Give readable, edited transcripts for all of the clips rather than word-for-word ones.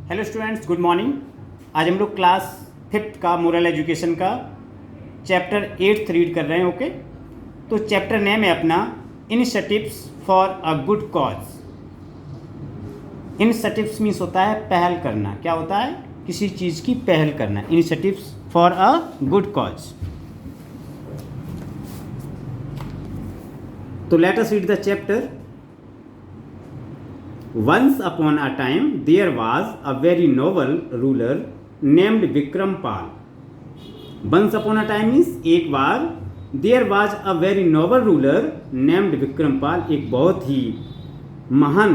Hello students, good morning. आज हम लोग क्लास 5th का मोरल एजुकेशन का चैप्टर 8th रीड कर रहे हैं। ओके, तो चैप्टर नेम है अपना initiatives for a good cause. Initiatives means होता है पहल करना। क्या होता है? किसी चीज़ की पहल करना। Initiatives for a good cause. तो let us read the chapter. Once upon a time, there was a very noble ruler named Vikrampal. Once upon a time means एक बार, there was a very noble ruler named Vikrampal. एक बहुत ही महान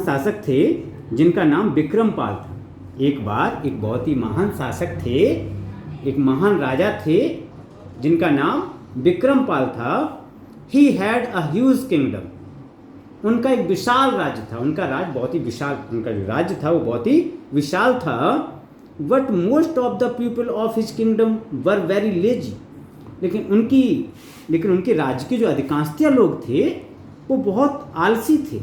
शासक थे जिनका नाम विक्रमपाल था। एक बार एक बहुत ही महान शासक थे, एक महान राजा थे जिनका नाम विक्रमपाल था। He had a huge kingdom. उनका एक विशाल राज्य था। उनका राज्य बहुत ही विशाल, उनका जो राज्य था वो बहुत ही विशाल था। But most of the people of his kingdom were very lazy. लेकिन उनके राज्य के जो अधिकांशतः लोग थे वो बहुत आलसी थे।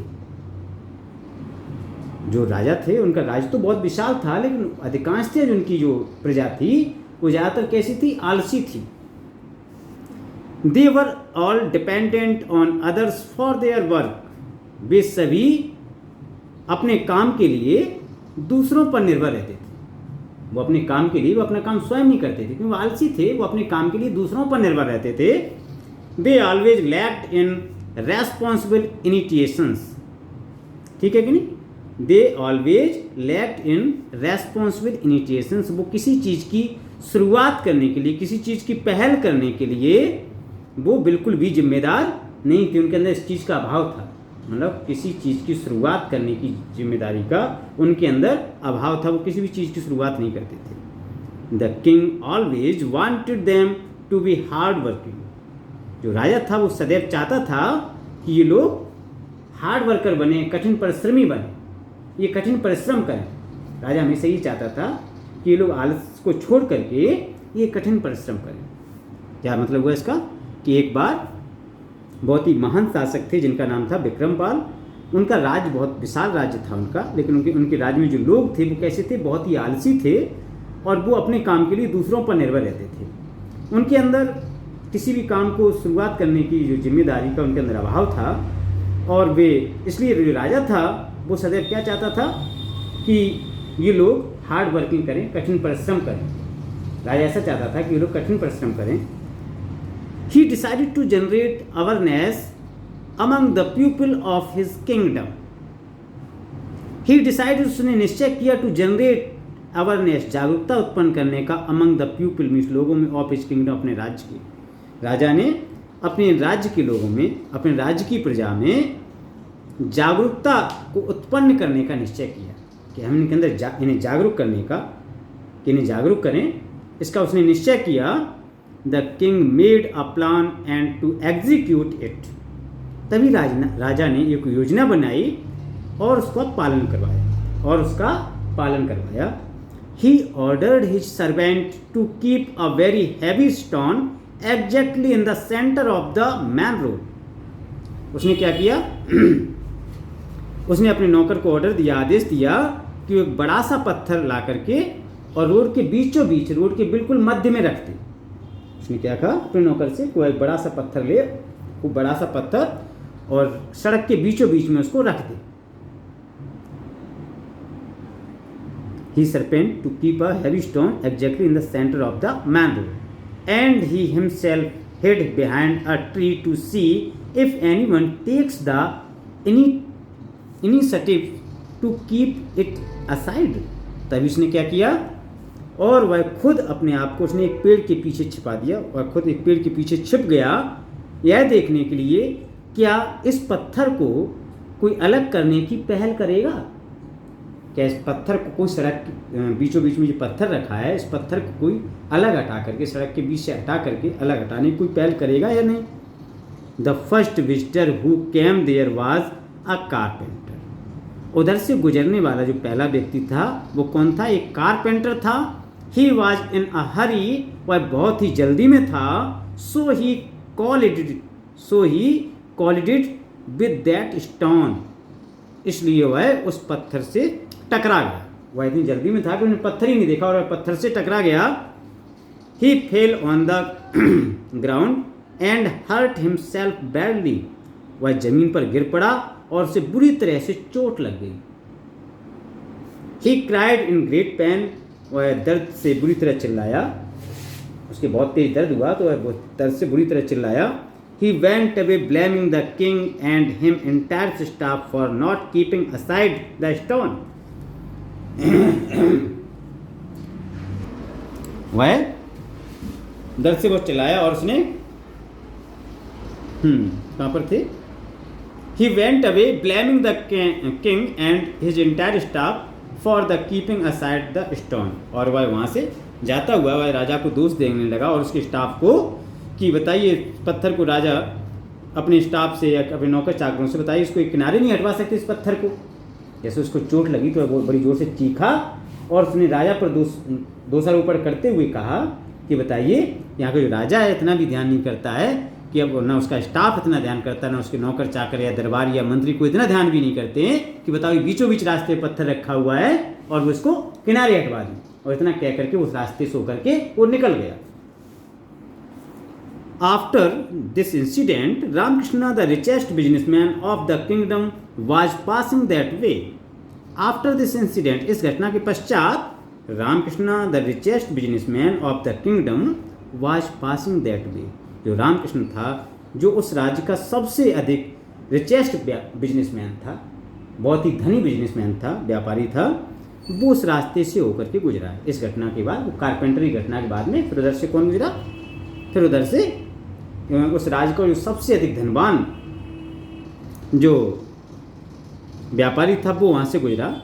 जो राजा थे उनका राज्य तो बहुत विशाल था, लेकिन अधिकांशतः जो उनकी जो प्रजा थी वो ज़्यादातर कैसी थी? आलसी थी। They were all dependent on others for their work. वे सभी अपने काम के लिए दूसरों पर निर्भर रहते थे। वो अपने काम के लिए वो अपना काम स्वयं नहीं करते थे, क्योंकि वो आलसी थे। वो अपने काम के लिए दूसरों पर निर्भर रहते थे। They always lacked in responsible इनिशिएशंस। ठीक है कि नहीं? They always lacked in responsible इनिशिएशंस। वो किसी चीज़ की शुरुआत करने के लिए, किसी चीज़ की पहल करने के लिए वो बिल्कुल भी जिम्मेदार नहीं थे। उनके अंदर इस चीज़ का अभाव था। मतलब किसी चीज़ की शुरुआत करने की जिम्मेदारी का उनके अंदर अभाव था। वो किसी भी चीज़ की शुरुआत नहीं करते थे। The king always wanted them to be hard working. जो राजा था वो सदैव चाहता था कि ये लोग हार्ड वर्कर बने, कठिन परिश्रमी बने, ये कठिन परिश्रम करें। राजा हमेशा ये चाहता था कि ये लोग आलस को छोड़ करके ये कठिन परिश्रम करें। क्या मतलब हुआ इसका? कि एक बार बहुत ही महान शासक थे जिनका नाम था विक्रमपाल। उनका राज्य बहुत विशाल राज्य था उनका, लेकिन उनके राज्य में जो लोग थे वो कैसे थे? बहुत ही आलसी थे और वो अपने काम के लिए दूसरों पर निर्भर रहते थे। उनके अंदर किसी भी काम को शुरुआत करने की जो जिम्मेदारी का उनके अंदर अभाव था। और वे इसलिए जो राजा था वो सदैव क्या चाहता था कि ये लोग हार्ड वर्किंग करें, कठिन परिश्रम करें। राजा ऐसा चाहता था कि ये लोग कठिन परिश्रम करें। He decided to generate awareness among the people of his kingdom. He decided, उसने निश्चय किया to generate awareness, जागरूकता उत्पन्न करने का among the people means लोगों में, of his kingdom, अपने राज्य के। राजा ने अपने राज्य के लोगों में, अपने राज्य की प्रजा में जागरूकता को उत्पन्न करने का निश्चय किया कि हम इनके अंदर इन्हें जागरूक करने का, कि इन्हें जागरूक करें, इसका उसने निश्चय किया। The king made a plan and to execute it. तभी राजा ने एक योजना बनाई और उसका पालन करवाया। He ordered his servant to keep a very heavy stone exactly in the center of the main road. उसने क्या किया? उसने अपने नौकर को ऑर्डर दिया, आदेश दिया कि एक बड़ा सा पत्थर ला करके और रोड के बीचों बीच, रोड के बिल्कुल मध्य में रख दे। उसने क्या कहा अपने नौकर से? कोई एक बड़ा सा पत्थर ले, वो बड़ा सा पत्थर और सड़क के बीचों बीच में उसको रख दे। He servant to keep a heavy stone exactly in the center of the main road, and he himself hid behind a tree to see if anyone takes the initiative to keep it aside. तभी उसने क्या किया? और वह खुद अपने आप को उसने एक पेड़ के पीछे छिपा दिया और खुद एक पेड़ के पीछे छिप गया, यह देखने के लिए क्या इस पत्थर को कोई अलग करने की पहल करेगा। क्या इस पत्थर को कोई सड़क बीचों बीच में जो पत्थर रखा है, इस पत्थर को कोई अलग हटा करके, सड़क के बीच से हटा करके अलग हटाने की कोई पहल करेगा या नहीं। The first visitor who came there was a carpenter. उधर से गुजरने वाला जो पहला व्यक्ति था वो कौन था? एक कारपेंटर था। He was in a hurry, वह बहुत ही जल्दी में था। So he collided with that stone. इसलिए वह उस पत्थर से टकरा गया। वह इतनी जल्दी में था कि उन्हें पत्थर ही नहीं देखा और वह पत्थर से टकरा गया। He fell on the ground and hurt himself badly. वह जमीन पर गिर पड़ा और उसे बुरी तरह से चोट लग गई। He cried in great pen. वह दर्द से बुरी तरह चिल्लाया, उसके बहुत तेज दर्द हुआ तो वह दर्द से बुरी तरह चिल्लाया। He went away blaming the king and him entire staff for not keeping aside the stone. वह दर्द से बहुत चिल्लाया और उसने कहाँ पर थे? He went away blaming the king and his entire staff for the keeping aside the stone. और वह वहाँ से जाता हुआ वह राजा को दोष देने लगा और उसके स्टाफ को कि बताइए पत्थर को, राजा अपने स्टाफ से या अपने नौकर चाकरों से बताइए इसको एक किनारे नहीं हटवा सकते इस पत्थर को। जैसे उसको चोट लगी तो वो बड़ी जोर से चीखा और उसने राजा पर दोषारोपण करते हुए कहा कि बताइए यहाँ का जो राजा है इतना भी ध्यान नहीं करता है कि अब ना उसका स्टाफ इतना ध्यान करता है, ना उसके नौकर चाकर या दरबार या मंत्री को इतना ध्यान भी नहीं करते हैं कि बताओ बीचों बीच रास्ते पत्थर रखा हुआ है और वो इसको किनारे हटवा दें। और इतना कह करके उस रास्ते से होकर के वो निकल गया। After this incident, Ramakrishna, the richest businessman of the kingdom, was passing that way. After this incident, इस घटना के पश्चात Ramakrishna, the richest businessman of the kingdom, was passing that way. जो रामकृष्ण था, जो उस राज्य का सबसे अधिक richest businessman था, बहुत ही धनी बिजनेसमैन था, व्यापारी था, वो उस रास्ते से होकर के गुजरा। इस घटना के बाद, वो कारपेंटरी घटना के बाद में फिर उधर से कौन गुजरा? फिर उधर से उस राज्य का जो सबसे अधिक धनवान जो व्यापारी था वो वहाँ से गुजरा।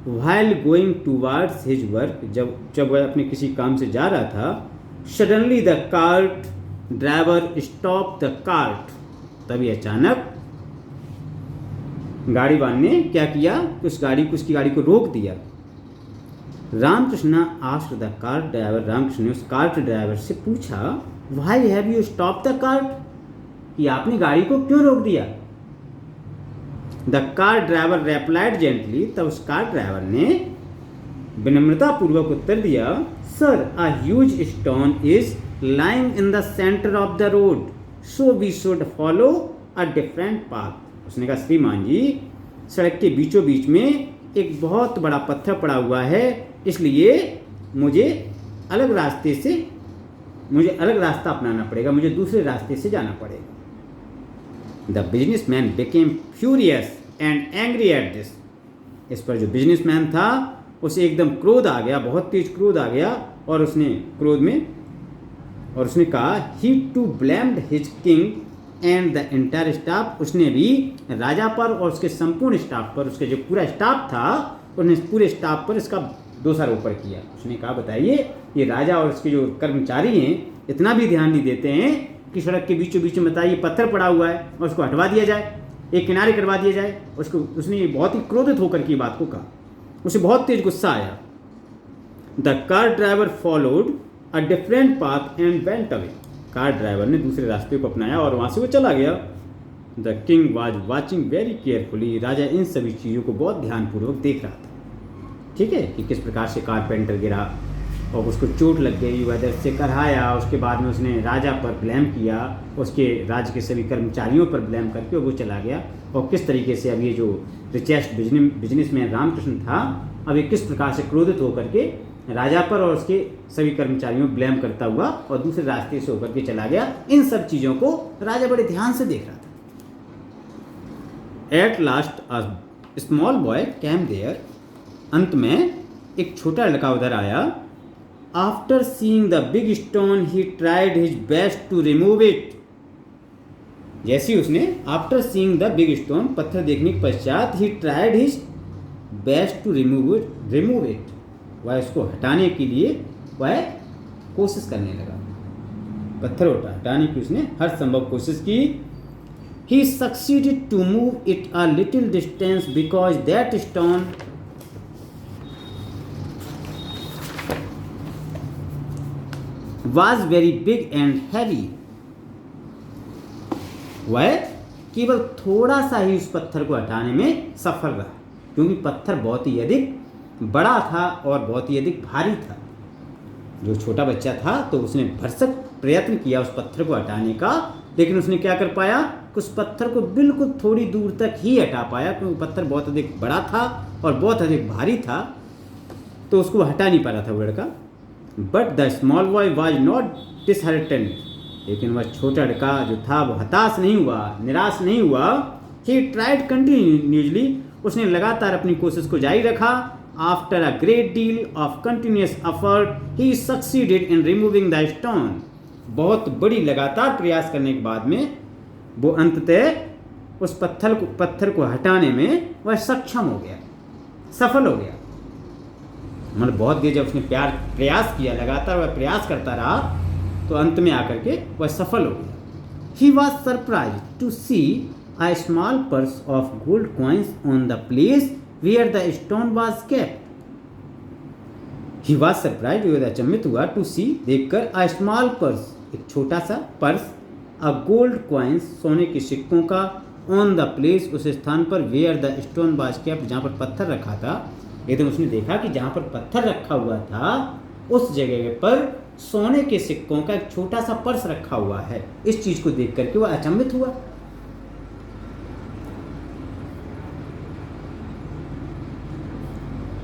While going towards his work, जब वह अपने किसी काम से जा रहा था, suddenly the cart driver stopped the cart. तभी अचानक गाड़ी वाले ने क्या किया? उसकी गाड़ी को रोक दिया। Ramakrishna asked the cart driver. Ramakrishna ने उस कार्ट ड्राइवर से पूछा, Why have you stopped the cart? कि आपने गाड़ी को क्यों रोक दिया? The car driver replied gently. तब उस कार ड्राइवर ने विनम्रता पूर्वक उत्तर दिया, Sir, a huge stone is lying in the center of the road, so we should follow a different path. उसने कहा, श्रीमान जी, सड़क के बीचों बीच में एक बहुत बड़ा पत्थर पड़ा हुआ है, इसलिए मुझे अलग रास्ता अपनाना पड़ेगा, मुझे दूसरे रास्ते से जाना पड़ेगा। The businessman became furious and angry at this. इस पर जो बिजनेसमैन था उसे एकदम क्रोध आ गया, बहुत तेज क्रोध आ गया और उसने कहा, he too blamed his king and the entire staff. उसने भी राजा पर और उसके संपूर्ण स्टाफ पर, उसके जो पूरा स्टाफ था, उन्हें पूरे स्टाफ पर इसका दोषारोपण किया। उसने कहा, बताइए ये राजा और उसके जो कर्मचारी हैं इतना भी ध्यान नहीं देते हैं कि सड़क के बीचों बीच में बताइए पत्थर पड़ा हुआ है और उसको हटवा दिया जाए, एक किनारे करवा दिया जाए। उसने बहुत ही क्रोधित होकर की बात को कहा, उसे बहुत तेज गुस्सा आया। The car driver followed a different path and went away. Car driver ने दूसरे रास्ते को अपनाया और वहाँ से वो चला गया। The king was watching very carefully. राजा इन सभी चीज़ों को बहुत ध्यानपूर्वक देख रहा था, ठीक है, कि किस प्रकार से कारपेंटर गिरा और उसको चोट लग गई, वह दर्द से कराया। उसके बाद में उसने राजा पर ब्लेम किया, उसके राज्य के सभी कर्मचारियों पर ब्लेम करके वो चला गया। और किस तरीके से अब ये जो रिचेस्ट बिजनेसमैन रामकृष्ण था, अब ये किस प्रकार से क्रोधित होकर के राजा पर और उसके सभी कर्मचारियों पर ब्लेम करता हुआ और दूसरे रास्ते से होकर के चला गया। इन सब चीज़ों को राजा बड़े ध्यान से देख रहा था। At last a small boy came there. अंत में एक छोटा लड़का उधर आया। After seeing the big stone he tried his best to remove it. जैसे ही उसने after seeing the big stone, पत्थर देखने के पश्चात, he tried his best to remove it. वह इसको हटाने के लिए वह कोशिश करने लगा, पत्थर हटाने की उसने हर संभव कोशिश की। He succeeded to move it a little distance because that stone was very big and heavy। वह केवल थोड़ा सा ही उस पत्थर को हटाने में सफल रहा, क्योंकि पत्थर बहुत ही अधिक बड़ा था और बहुत ही अधिक भारी था। जो छोटा बच्चा था तो उसने भरसक प्रयत्न किया उस पत्थर को हटाने का, लेकिन उसने क्या कर पाया कि उस पत्थर को बिल्कुल थोड़ी दूर तक ही हटा पाया, क्योंकि पत्थर बहुत अधिक बड़ा था और बहुत अधिक भारी था, तो उसको हटा नहीं पा रहा था वो लड़का। But the small boy was not disheartened, लेकिन वह छोटा लड़का जो था वो हताश नहीं हुआ, निराश नहीं हुआ। ही ट्राइड कंटिन्यूसली, उसने लगातार अपनी कोशिश को जारी रखा। After a great deal of continuous effort he succeeded in removing the stone. बहुत बड़ी लगातार प्रयास करने के बाद में वो अंततः उस पत्थर को हटाने में वह सक्षम हो गया, सफल हो गया। मतलब बहुत देर जब उसने प्रयास किया, लगातार वह प्रयास करता रहा, तो अंत में आकर के वह सफल हो गया। He was surprise to see a small purse of gold coins on the place where the stone was kept. He was surprise, वह अचंभित हुआ, टू सी, देखकर, अ स्मॉल पर्स, एक छोटा सा पर्स, अ गोल्ड कॉइन्स, सोने के सिक्कों का, ऑन द प्लेस, उस स्थान पर, where the stone was kept, जहाँ पर पत्थर रखा था। एकदम उसने देखा कि जहाँ पर पत्थर रखा हुआ था उस जगह पर सोने के सिक्कों का एक छोटा सा पर्स रखा हुआ है। इस चीज को देख करके वह अचंभित हुआ।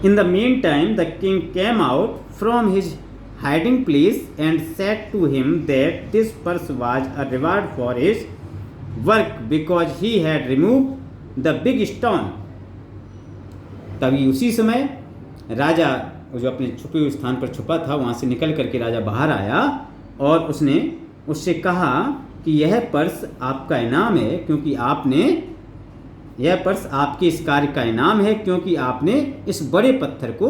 In the meantime, the king came out from his hiding place and said to him that this purse was a reward for his work because he had removed the big stone. तभी उसी समय राजा जो अपने छुपे हुए स्थान पर छुपा था वहाँ से निकल करके राजा बाहर आया और उसने उससे कहा कि यह पर्स आपका इनाम है, क्योंकि आपने, यह पर्स आपके इस कार्य का इनाम है, क्योंकि आपने इस बड़े पत्थर को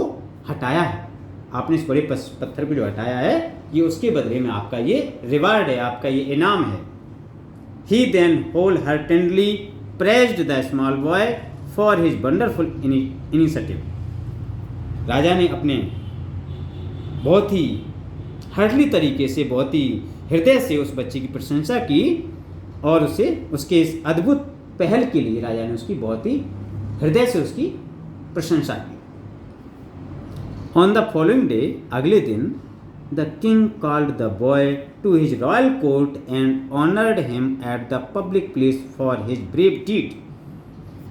हटाया है। आपने इस बड़े पत्थर को जो हटाया है, ये उसके बदले में आपका ये रिवार्ड है, आपका ये इनाम है। He then wholeheartedly praised the small boy for his wonderful initiative. राजा ने अपने बहुत ही हर्टली तरीके से, बहुत ही हृदय से उस बच्चे की प्रशंसा की और उसे उसके इस अद्भुत पहल के लिए राजा ने उसकी बहुत ही हृदय से उसकी प्रशंसा की। ऑन द फॉलोइंग डे, अगले दिन, the king called the boy to his royal court and honoured him at the public place for his brave deed.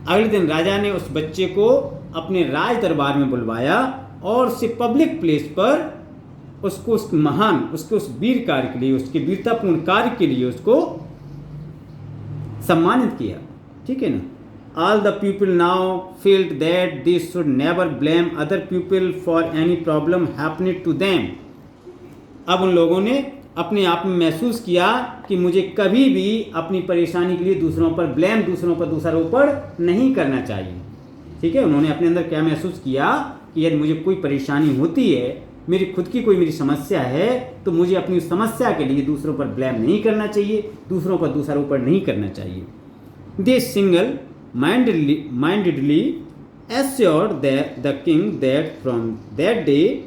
अगले दिन राजा ने उस बच्चे को अपने राज दरबार में बुलवाया और उसे पब्लिक प्लेस पर उसको उस महान, उसके उस वीर कार्य के लिए, उसके वीरतापूर्ण कार्य के लिए उसको सम्मानित किया। ठीक है ना। All the people now field that they should never blame other people for any problem happening to them. अब उन लोगों ने अपने आप में महसूस किया कि मुझे कभी भी अपनी परेशानी के लिए दूसरों पर ब्लेम, दूसरों पर दोषारोपण नहीं करना चाहिए। ठीक है, उन्होंने अपने अंदर क्या महसूस किया कि यदि मुझे कोई परेशानी होती है, मेरी खुद की कोई मेरी समस्या है, तो मुझे अपनी उस समस्या के लिए दूसरों पर ब्लेम नहीं करना चाहिए, दूसरों पर दोषारोपण नहीं करना चाहिए। They single mindedly assured the king that from that day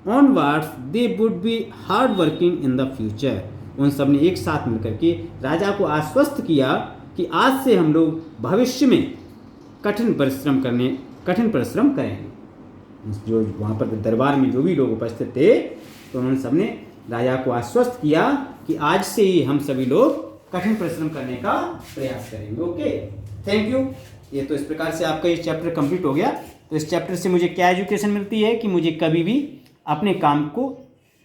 onwards they would be hard working in the future. उन सब ने एक साथ मिलकर के राजा को आश्वस्त किया कि आज से हम लोग भविष्य में कठिन परिश्रम करेंगे। जो वहाँ पर दरबार में जो भी लोग उपस्थित थे, तो उन्होंने सबने राजा को आश्वस्त किया कि आज से ही हम सभी लोग कठिन परिश्रम करने का प्रयास करेंगे। Okay, thank you. ये तो इस प्रकार से आपका ये चैप्टर कंप्लीट हो गया। तो इस चैप्टर से मुझे क्या एजुकेशन मिलती है कि मुझे कभी भी अपने काम को,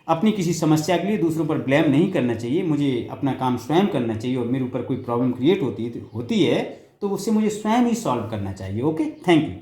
अपनी किसी समस्या के लिए दूसरों पर ब्लेम नहीं करना चाहिए। मुझे अपना काम स्वयं करना चाहिए और मेरे ऊपर कोई प्रॉब्लम क्रिएट होती है तो उससे मुझे स्वयं ही सॉल्व करना चाहिए। Okay, thank you.